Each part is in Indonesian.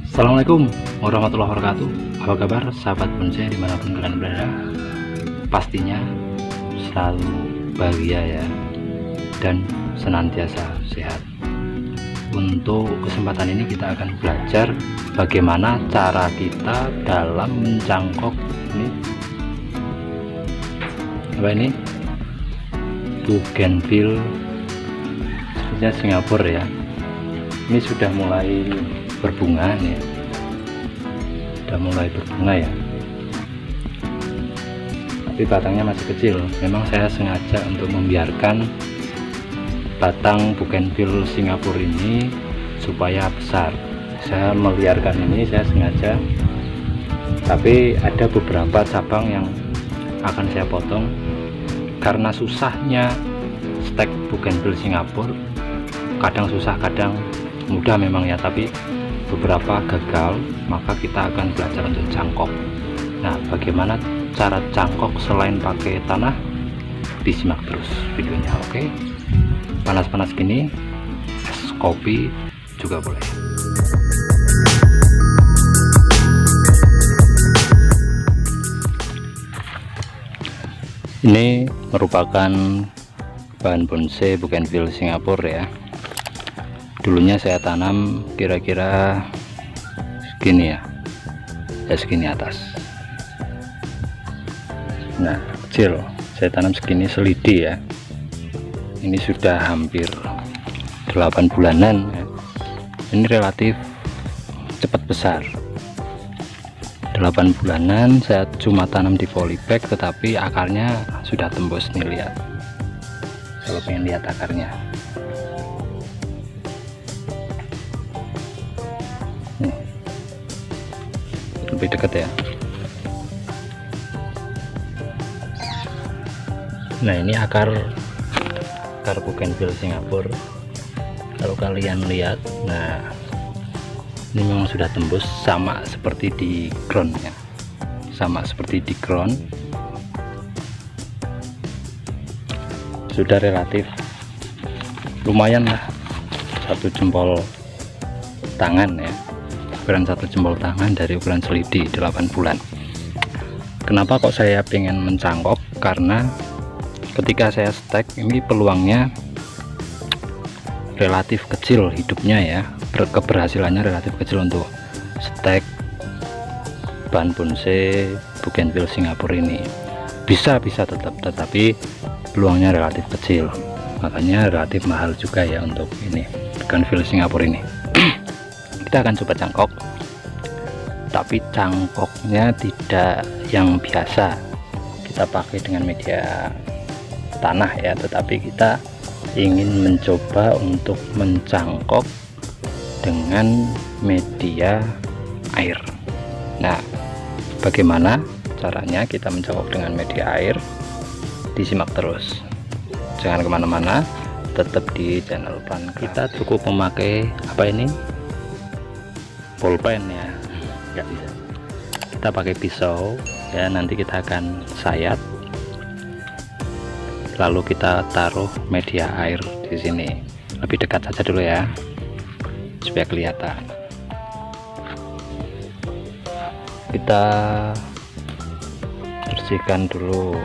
Assalamualaikum warahmatullahi wabarakatuh. Apa kabar sahabat bonsai dimanapun kalian berada? Pastinya selalu bahagia ya, dan senantiasa sehat. Untuk kesempatan ini kita akan belajar bagaimana cara kita dalam mencangkok ini bougainville sepertinya Singapura ya. Ini sudah mulai berbunga ya, ya, tapi batangnya masih kecil. Memang saya sengaja untuk membiarkan batang bougainville Singapura ini supaya besar. Saya meliarkan ini, saya sengaja, tapi ada beberapa cabang yang akan saya potong karena susahnya stek bougainville Singapura. Kadang susah, kadang mudah memang ya, tapi beberapa gagal. Maka kita akan belajar untuk cangkok. Nah, bagaimana cara cangkok selain pakai tanah? Disimak terus videonya, oke? Panas-panas gini, es kopi juga boleh. Ini merupakan bahan bonsai bougainville Singapura ya. Dulunya saya tanam kira-kira segini ya, segini atas. Nah, kecil, saya tanam segini selidi ya. Ini sudah hampir 8 bulanan ya. Ini relatif cepat besar. 8 bulanan saya cuma tanam di polybag, tetapi akarnya sudah tembus nih, lihat. Kalau pengen lihat akarnya, lebih dekat ya. Nah, ini akar bougainville Singapura. Kalau kalian lihat, nah ini memang sudah tembus, sama seperti di ground ya, sudah relatif lumayan lah, satu jempol tangan ya, ukuran satu jempol tangan dari ukuran selidi 8 bulan. Kenapa kok saya pengen mencangkok? Karena ketika saya stek ini peluangnya relatif kecil hidupnya ya, keberhasilannya relatif kecil untuk stek bahan bonsai bougainville Singapura ini. Bisa tetap, tetapi peluangnya relatif kecil, makanya relatif mahal juga ya untuk ini bougainville Singapura ini. Kita akan coba cangkok, tapi cangkoknya tidak yang biasa kita pakai dengan media tanah ya, tetapi kita ingin mencoba untuk mencangkok dengan media air. Nah, bagaimana caranya kita mencangkok dengan media air? Disimak terus, jangan kemana-mana, tetap di channel Pan. Kita cukup memakai apa ini, pulpen ya, nggak bisa, kita pakai pisau ya. Nanti kita akan sayat, lalu kita taruh media air di sini. Lebih dekat saja dulu ya, supaya kelihatan. Kita bersihkan dulu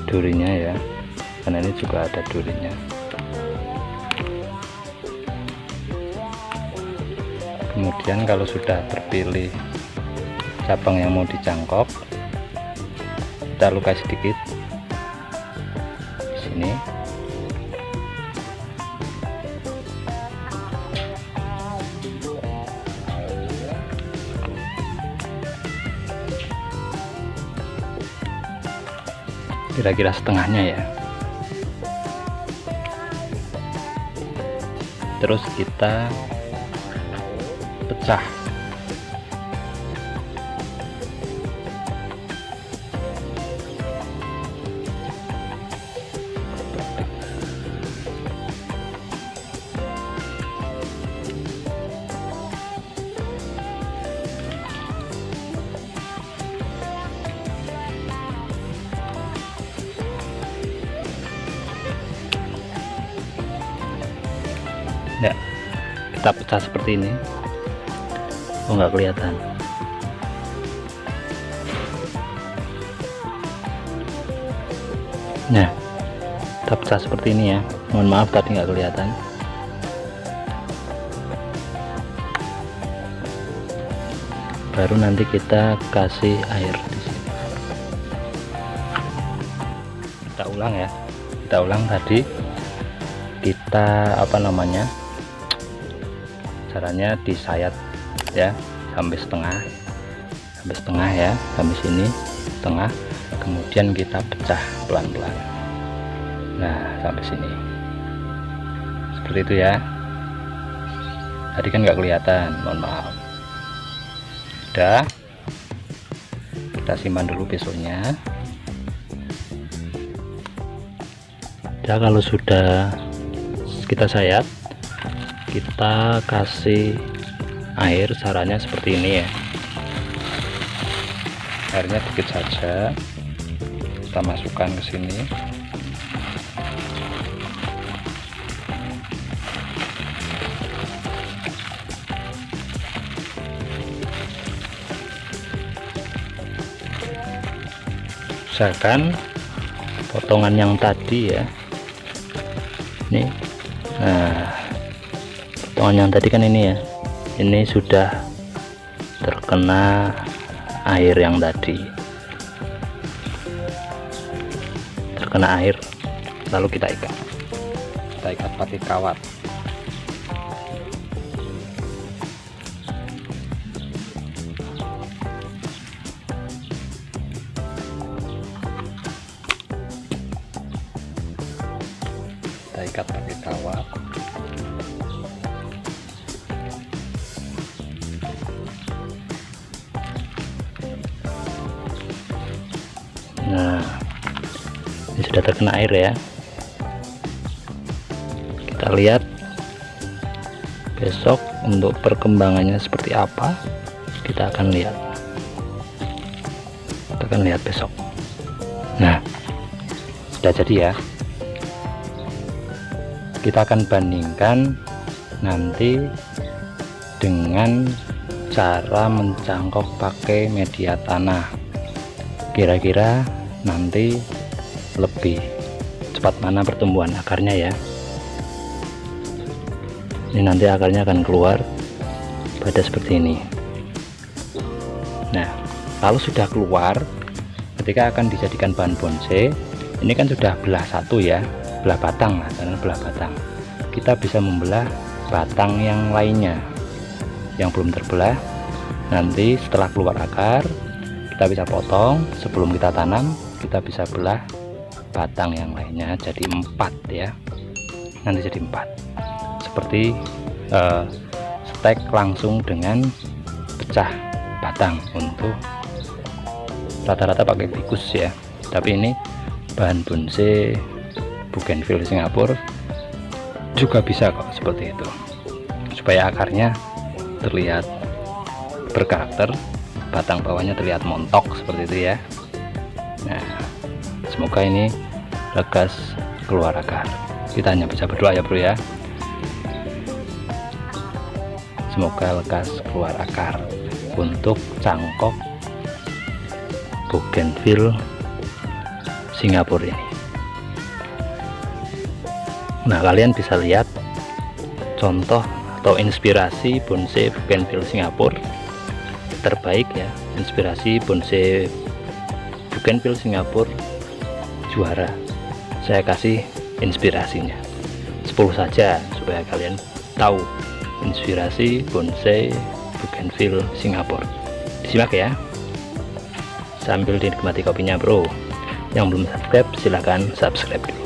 durinya ya, karena ini juga ada durinya. Kemudian kalau sudah terpilih cabang yang mau dicangkok, kita lukai sedikit di sini. Kira-kira setengahnya ya. Terus kita pecah. Ya, kita pecah seperti ini. Oh, nggak kelihatan. Nah, kita pecah seperti ini ya. Mohon maaf tadi nggak kelihatan. Baru nanti kita kasih air di sini. Kita ulang ya. Kita ulang tadi. Kita caranya disayat ya sampai setengah ya, sampai sini setengah, kemudian kita pecah pelan-pelan. Nah, sampai sini seperti itu ya. Tadi kan nggak kelihatan, mohon maaf. Udah, kita simpan dulu besoknya. Ya, kalau sudah kita sayat, kita kasih air, caranya seperti ini ya. Airnya dikit saja, kita masukkan ke sini. Usahakan potongan yang tadi ya, ini, nah potongan yang tadi kan ini ya, ini sudah terkena air yang tadi, terkena air, lalu kita ikat pakai kawat. Kita ikat pakai kawat. Nah, ini sudah terkena air ya. Kita lihat besok untuk perkembangannya seperti apa, kita akan lihat. Kita akan lihat besok. Nah, sudah jadi ya. Kita akan bandingkan nanti dengan cara mencangkok pakai media tanah. Kira-kira nanti lebih cepat mana pertumbuhan akarnya ya. Ini nanti akarnya akan keluar pada seperti ini. Nah, kalau sudah keluar, ketika akan dijadikan bahan bonsai, ini kan sudah belah satu ya, belah batang lah, karena belah batang. Kita bisa membelah batang yang lainnya yang belum terbelah. Nanti setelah keluar akar, kita bisa potong. Sebelum kita tanam, kita bisa belah batang yang lainnya jadi 4 ya. Nanti jadi 4 seperti stek langsung dengan pecah batang. Untuk rata-rata pakai tikus ya, tapi ini bahan bonsai bougainville Singapura juga bisa kok seperti itu, supaya akarnya terlihat berkarakter, batang bawahnya terlihat montok seperti itu ya. Nah, semoga ini lekas keluar akar. Kita hanya bisa berdoa ya bro ya, semoga lekas keluar akar untuk cangkok bougainville Singapura ini. Nah, kalian bisa lihat contoh atau inspirasi bonsai bougainville Singapura terbaik ya. Inspirasi bonsai bougainville Singapura juara. Saya kasih inspirasinya 10 saja supaya kalian tahu inspirasi bonsai bougainville Singapura. Disimak ya sambil dinikmati kopinya bro. Yang belum subscribe silahkan subscribe dulu.